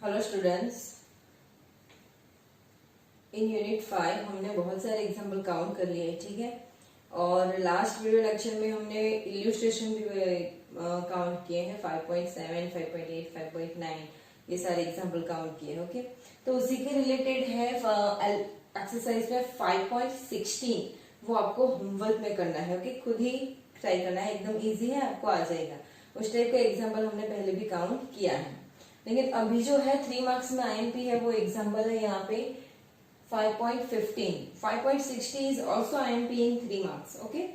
Hello students, in unit 5 हमने बहुत सारे एग्जाम्पल काउंट कर लिए, ठीक है। और लास्ट वीडियो लेक्चर में हमने इल्यूस्ट्रेशन भी काउंट किए हैं। 5.7, 5.8, 5.9 ये सारे एग्जाम्पल काउंट किए, ओके। तो उसी के रिलेटेड है एक्सरसाइज में 5.16, वो आपको होमवर्क में करना है, ओके। खुद ही ट्राई करना है, एकदम इजी है, आपको आ जाएगा। उस टाइप का एग्जाम्पल हमने पहले भी काउंट किया है, लेकिन अभी जो है 3 मार्क्स में आईएमपी है वो एग्जाम्पल है यहाँ पे 5.15. 5.60 is also IMP in 3 marks, okay.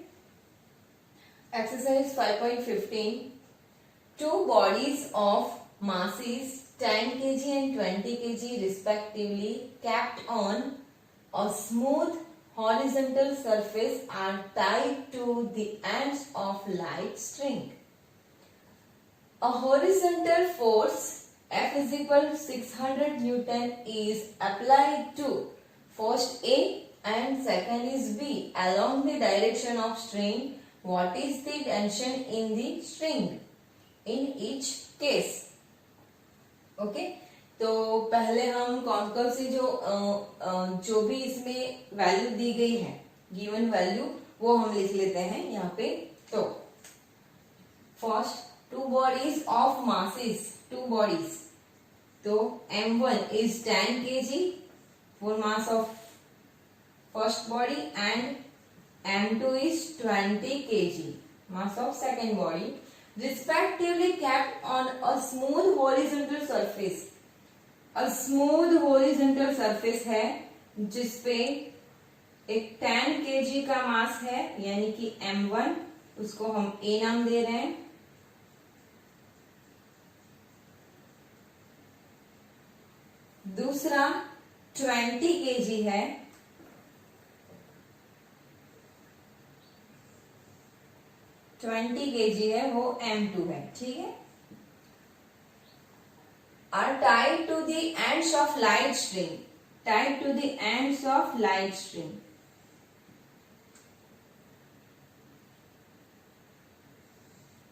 Exercise 5.15. Two bodies of masses 10 kg and 20 kg respectively kept on a smooth horizontal surface are tied to the ends of light string. A horizontal force F is equal to 600 Newton is applied to first A and second is B along the direction of string. What is the tension in the string in each case? Okay, तो पहले हम कौन सी जो भी इसमें value दी गई है, given value, वो हम लिख लेते हैं यहाँ पे। तो first, two bodies of masses, two bodies. तो M1 is 10 kg for mass of first body and M2 is 20 kg mass of second body, respectively kept on a smooth horizontal surface. A smooth horizontal surface है जिसपे एक 10 kg का मास है, यानी कि M1, उसको हम A नाम दे रहे हैं। दूसरा 20 kg है, वो M2 है, ठीक है। Are tied to the ends of light string, tied to the ends of light string.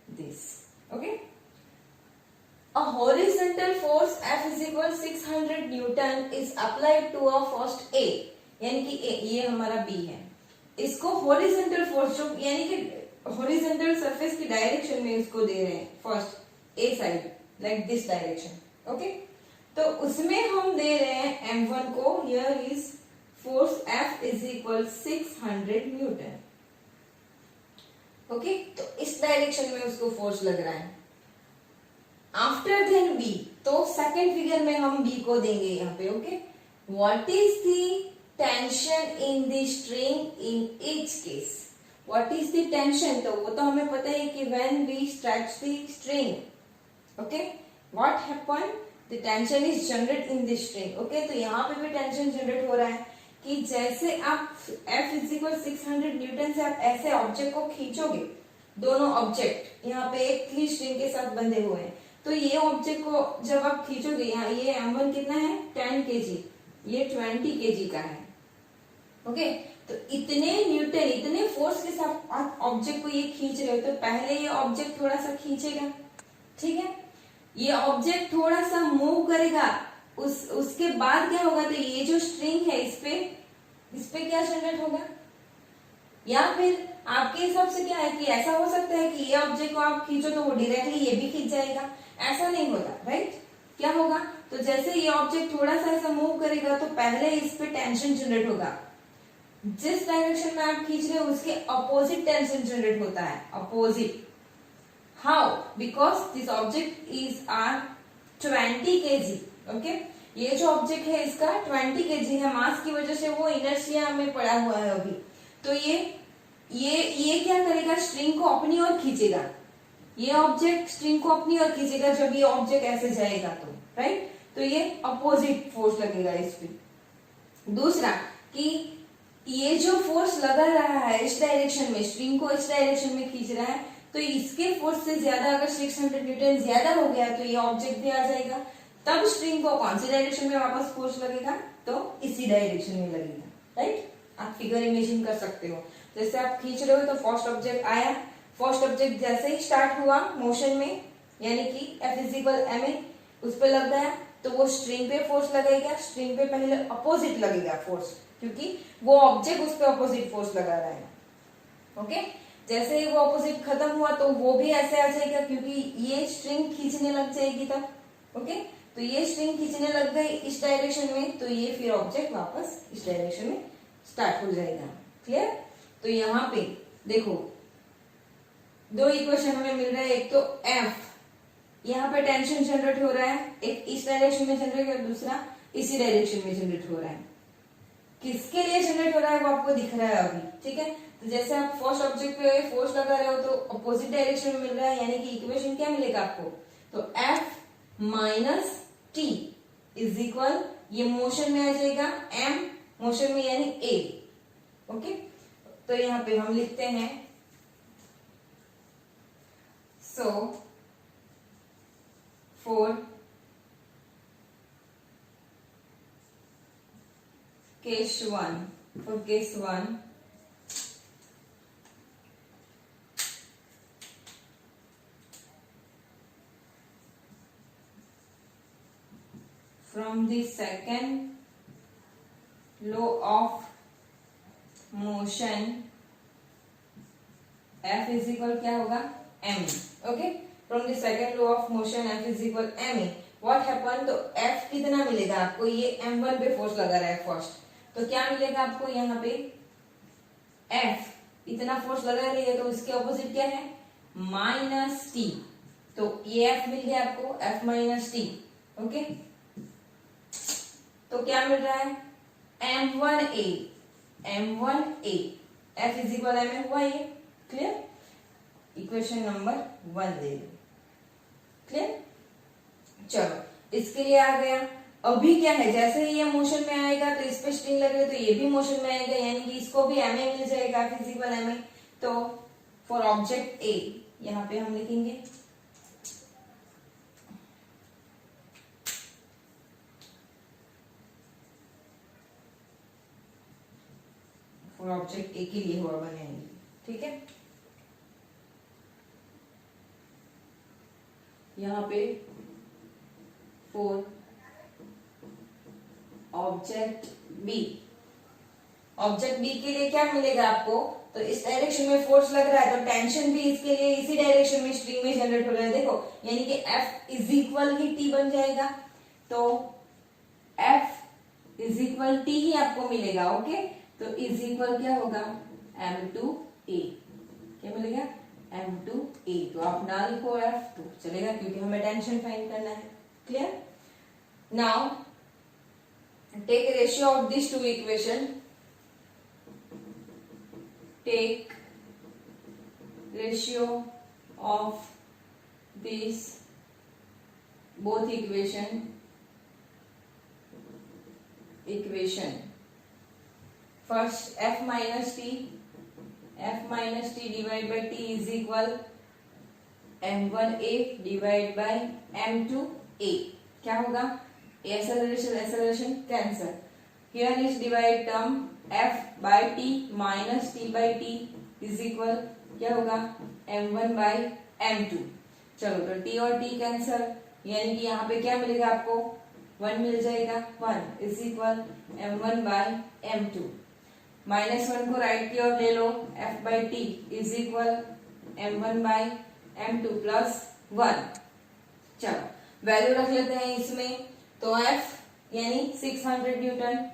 This, okay. A horizontal force F is equal 600 Newton is applied to a first A, यानी कि A, ये हमारा B है। इसको horizontal force जो यानी कि horizontal surface की डायरेक्शन में इसको दे रहे हैं, first A side, like this direction, okay। तो उसमें हम दे रहे हैं M1 को, here is force F is equal 600 Newton, okay। तो इस डायरेक्शन में उसको फोर्स लग रहा है। आफ्टर देन बी, तो सेकेंड फिगर में हम बी को देंगे यहाँ पे, okay. What is the tension in the string in each case? What is the tension? तो वो तो हमें पता है कि when we stretch the string, okay, what happen? The tension is generate in the string, okay. तो यहाँ पे भी टेंशन जनरेट हो रहा है कि जैसे आप F इज इक्वल 600 न्यूटन से आप ऐसे ऑब्जेक्ट को खींचोगे, दोनों ऑब्जेक्ट यहाँ पे एक ही स्ट्रिंग के साथ बंधे हुए हैं, तो ये ऑब्जेक्ट को जब आप खींचोगे, यहाँ ये M1 कितना है 10 kg, ये 20 kg का है, ओके। तो इतने न्यूटन, इतने फोर्स के साथ आप ऑब्जेक्ट को ये खींच रहे हो, तो पहले ये ऑब्जेक्ट थोड़ा सा खींचेगा, ठीक है। ये ऑब्जेक्ट थोड़ा सा मूव करेगा, उसके बाद क्या होगा? तो ये जो स्ट्रिंग है इस पे क्या जनरेट होगा? या फिर आपके हिसाब से क्या है कि ऐसा हो सकता है कि ये ऑब्जेक्ट को आप खींचो तो वो डायरेक्टली ये भी खींच जाएगा? ऐसा नहीं होता, राइट। क्या होगा? तो जैसे ये ऑब्जेक्ट थोड़ा सा ऐसा मूव करेगा तो पहले इस पे टेंशन जनरेट होगा, जिस डायरेक्शन में आप खींच रहे हो उसके अपोजिट टेंशन जनरेट होता है, opposite. How? Because this object is are 20 kg, ओके। ये जो ऑब्जेक्ट है इसका 20 kg है, मास की वजह से वो इनर्शिया में पड़ा हुआ है अभी। तो ये क्या करेगा? स्ट्रिंग को अपनी ओर खींचेगा, ये ऑब्जेक्ट स्ट्रिंग को अपनी ओर खींचेगा जब ये ऑब्जेक्ट ऐसे जाएगा, तो राइट। तो ये अपोजिट फोर्स लगेगा इस पे। दूसरा कि ये जो फोर्स लगा रहा है इस डायरेक्शन में, स्ट्रिंग को इस डायरेक्शन में खींच रहा है, तो इसके फोर्स से ज्यादा अगर 600 न्यूटन ज्यादा हो गया तो ये ऑब्जेक्ट भी आ जाएगा। तब स्ट्रिंग को कौन सी डायरेक्शन में वापस फोर्स लगेगा? तो इसी डायरेक्शन में लगेगा, राइट। आप फिगर इमेजिन कर सकते हो, जैसे आप खींच रहे हो तो फर्स्ट ऑब्जेक्ट आया, फर्स्ट ऑब्जेक्ट जैसे ही स्टार्ट हुआ मोशन में, यानी कि F इज इक्वल ma, उस पे लग गया तो वो स्ट्रिंग पे फोर्स लगेगा, स्ट्रिंग पे पहले अपोजिट लगेगा फोर्स, क्योंकि वो ऑब्जेक्ट उस पे अपोजिट फोर्स लगा रहा है। ओके, जैसे ही वो अपोजिट खत्म हुआ तो वो भी ऐसे आ जाएगा, क्योंकि ये स्ट्रिंग खींचने लग जाएगी तब। ओके, तो ये स्ट्रिंग खींचने लग गई इस डायरेक्शन में, तो ये फिर ऑब्जेक्ट वापस इस डायरेक्शन में स्टार्ट हो जाएगा। क्लियर? तो यहाँ पे देखो दो इक्वेशन हमें मिल रहा है, एक तो F, यहाँ पे टेंशन जनरेट हो रहा है, एक इस डायरेक्शन में जनरेट हो रहा है, दूसरा इसी डायरेक्शन में जनरेट हो रहा है। किसके लिए जनरेट हो रहा है वो आपको दिख रहा है अभी, ठीक है। तो जैसे आप फर्स्ट ऑब्जेक्ट पे फोर्स लगा रहे हो तो अपोजिट डायरेक्शन में मिल रहा है, यानी कि इक्वेशन क्या मिलेगा आपको, तो F minus T is equal, ये मोशन में आ जाएगा, M मोशन में यानी A। ओके, तो यहाँ पे हम लिखते हैं so for case one, from the second law of motion F is equal क्या होगा, m। Okay, from the second law of motion F is equal m। What happen, तो F कितना मिलेगा आपको, ये m1 पे फोर्स लगा रहा है फर्स्ट, तो क्या मिलेगा आपको यहाँ पे F इतना फोर्स लगा रही है, तो इसके ऑपोजिट क्या है, माइनस टी, तो ये F मिल गया आपको, F माइनस टी। ओके, तो क्या मिल रहा है, m1a, F is equal m1a। Clear? Equation number 1 दे दो। क्लियर? चलो, इसके लिए आ गया। अभी क्या है, जैसे ही ये मोशन में आएगा तो इस पे स्ट्रिंग लगेगा, तो ये भी मोशन में आएगा, यानी कि इसको भी ma मिल जाएगा, फिजिकल ma। तो फॉर ऑब्जेक्ट A यहाँ पे हम लिखेंगे फॉर ऑब्जेक्ट A के लिए हुआ बनाएंगे, ठीक है। यहाँ पे for object B, object B के लिए क्या मिलेगा आपको, तो इस डायरेक्शन में फोर्स लग रहा है, तो टेंशन भी इसके लिए इसी डायरेक्शन में स्ट्रिंग में जनरेट हो रहा है। देखो, यानी कि F is equal he T बन जाएगा, तो F इज इक्वल T ही आपको मिलेगा। ओके, तो इज इक्वल क्या होगा, m2a, क्या मिलेगा, m2a। तो आप ना लिखो F2 चलेगा, क्योंकि हमें टेंशन फाइंड करना है। Clear? Now take ratio of this two equation, take ratio of this both equation first F minus T divided by T is equal m1a divided by m2a। क्या होगा, acceleration cancel, here is divide term F by T minus T by T is equal क्या होगा, m1 by m2। चलो, तो T और T cancel, यानी कि यहाँ पे क्या मिलेगा आपको, 1 मिल जाएगा, 1 is equal m1 by m2। -1 को राइट की ओर ले लो, F by T is equal m1 by m2 plus 1। चलो, वैल्यू रख लेते हैं इसमें, तो F यानी 600 Newton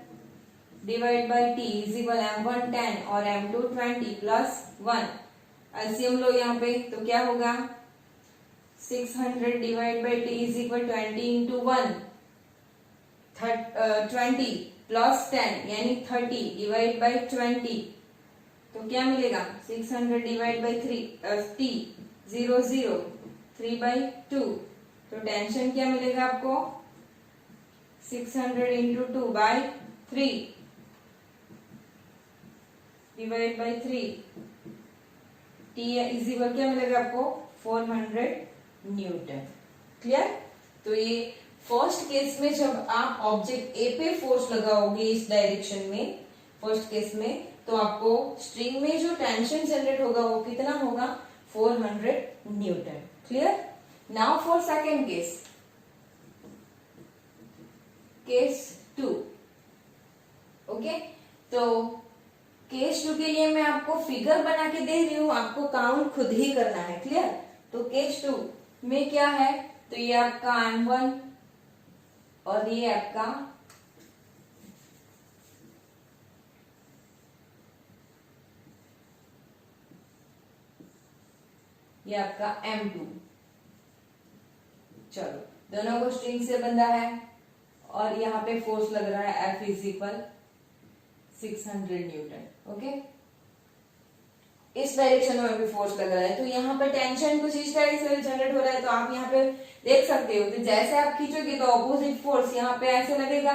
divide by T is equal m1 10 और m2 20 प्लस 1। एलसीएम लो यहाँ पे, तो क्या होगा, 600 divide by T is equal 20 into 1, 20 plus 10 यानी 30 डिवाइड बाई 20, तो क्या मिलेगा, 600 डिवाइड बाई 3 T 0 0 3 बाई 2, तो टेंशन क्या मिलेगा आपको, 600 into 2 by 3 divide by 3, T is equal क्या मिलेगा आपको, 400 न्यूटन। क्लियर? तो ये फर्स्ट केस में जब आप ऑब्जेक्ट ए पे फोर्स लगाओगे इस डायरेक्शन में, फर्स्ट केस में, तो आपको स्ट्रिंग में जो टेंशन जनरेट होगा वो कितना होगा, 400 Newton. Clear? Now for second case, case 2। Okay, तो केस 2 के लिए मैं आपको फिगर बना के दे रही हूं, आपको काउंट खुद ही करना है। क्लियर? तो केस 2 में क्या है, तो ये आपका M1 और ये आपका M2। चलो, दोनों को स्ट्रिंग से बंधा है और यहाँ पे फोर्स लग रहा है F इक्वल 600 न्यूटन। ओके, इस डायरेक्शन में भी फोर्स लग रहा है, तो यहाँ पे टेंशन कुछ इस डायरेक्शन से जनरेट हो रहा है। तो आप यहाँ पे देख सकते हो कि जैसे आप खींचोगे तो ऑपोजिट फोर्स यहाँ पे ऐसे लगेगा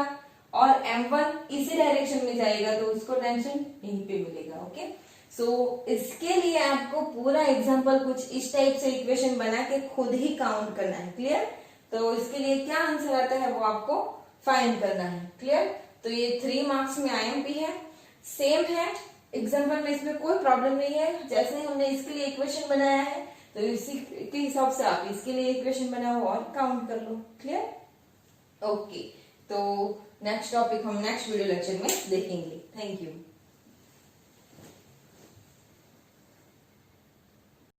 और M1 इसी डायरेक्शन में जाएगा, तो उसको टेंशन यहीं पे मिलेगा। ओके, सो इसके लिए आपको पूरा एग्जांपल कुछ इस टाइप से इक्वेशन बना के खुद ही काउंट करना है। क्लियर? तो इसके लिए क्या आंसर आता है वो आपको फाइंड करना है। क्लियर? तो ये 3 मार्क्स में IMP है, सेम है एग्जाम्पल में, इसमें कोई प्रॉब्लम नहीं है। जैसे ही हमने इसके लिए इक्वेशन बनाया है तो इसी के हिसाब से आप इसके लिए इक्वेशन बनाओ और काउंट कर लो। क्लियर? ओके, तो नेक्स्ट टॉपिक हम नेक्स्ट वीडियो लेक्चर में देखेंगे। Thank you.